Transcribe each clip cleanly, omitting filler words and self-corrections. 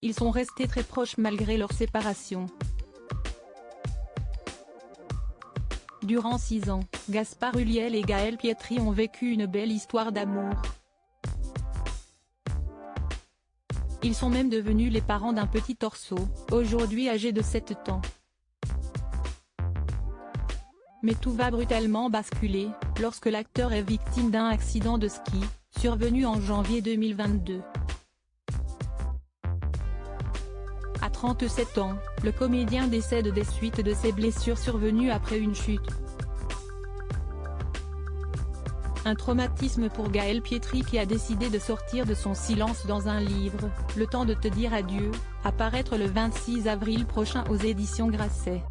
Ils sont restés très proches malgré leur séparation. Durant 6 ans, Gaspard Ulliel et Gaël Pietri ont vécu une belle histoire d'amour. Ils sont même devenus les parents d'un petit Orso, aujourd'hui âgé de 7 ans. Mais tout va brutalement basculer, lorsque l'acteur est victime d'un accident de ski, survenu en janvier 2022. À 37 ans, le comédien décède des suites de ses blessures survenues après une chute. Un traumatisme pour Gaël Pietri qui a décidé de sortir de son silence dans un livre, Le temps de te dire adieu, à paraître le 26 avril prochain aux éditions Grasset.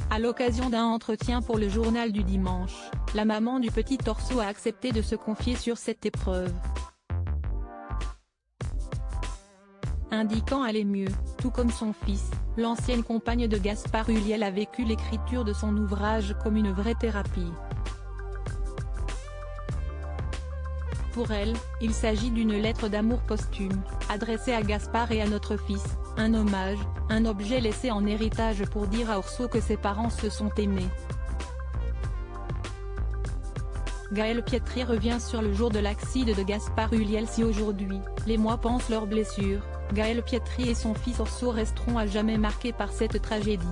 À l'occasion d'un entretien pour le journal du dimanche, la maman du petit Orso a accepté de se confier sur cette épreuve. Indiquant aller mieux, tout comme son fils, l'ancienne compagne de Gaspard Ulliel a vécu l'écriture de son ouvrage comme une vraie thérapie. Pour elle, il s'agit d'une lettre d'amour posthume, adressée à Gaspard et à notre fils, un hommage, un objet laissé en héritage pour dire à Orso que ses parents se sont aimés. Gaël Pietri revient sur le jour de l'accident de Gaspard Ulliel. Si aujourd'hui, les mois pansent leurs blessures, Gaël Pietri et son fils Orso resteront à jamais marqués par cette tragédie.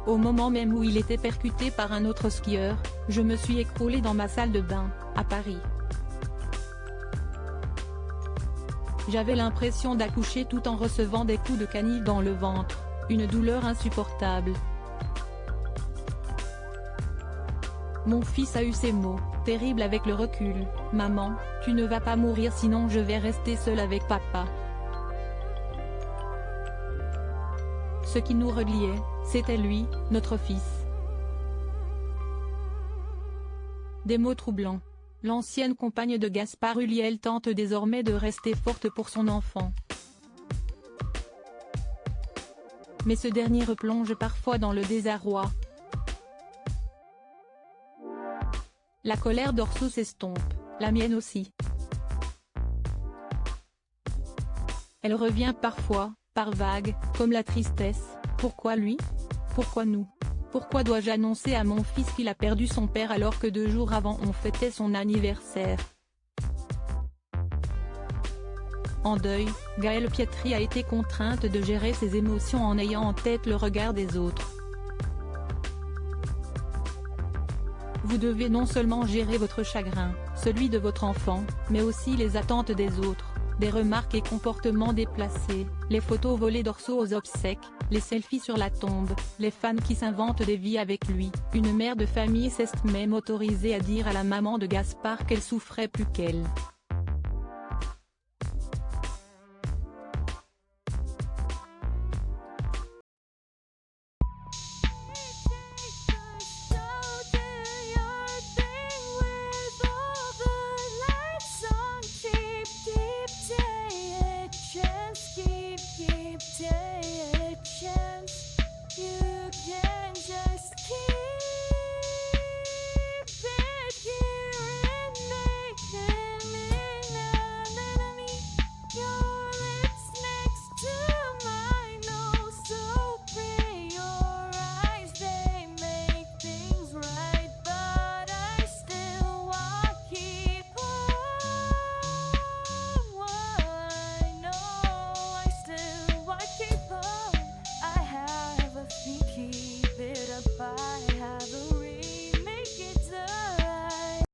Au moment même où il était percuté par un autre skieur, je me suis écroulé dans ma salle de bain, à Paris. J'avais l'impression d'accoucher tout en recevant des coups de canif dans le ventre, une douleur insupportable. Mon fils a eu ces mots, terribles avec le recul: maman, tu ne vas pas mourir sinon je vais rester seul avec papa. Ce qui nous reliait, c'était lui, notre fils. Des mots troublants. L'ancienne compagne de Gaspard Ulliel tente désormais de rester forte pour son enfant. Mais ce dernier replonge parfois dans le désarroi. La colère d'Orso s'estompe, la mienne aussi. Elle revient parfois, par vagues, comme la tristesse. Pourquoi lui? Pourquoi nous? Pourquoi dois-je annoncer à mon fils qu'il a perdu son père alors que 2 jours avant on fêtait son anniversaire? En deuil, Gaël Pietri a été contrainte de gérer ses émotions en ayant en tête le regard des autres. Vous devez non seulement gérer votre chagrin, celui de votre enfant, mais aussi les attentes des autres, des remarques et comportements déplacés, les photos volées d'Orso aux obsèques, les selfies sur la tombe, les fans qui s'inventent des vies avec lui. Une mère de famille s'est même autorisée à dire à la maman de Gaspard qu'elle souffrait plus qu'elle.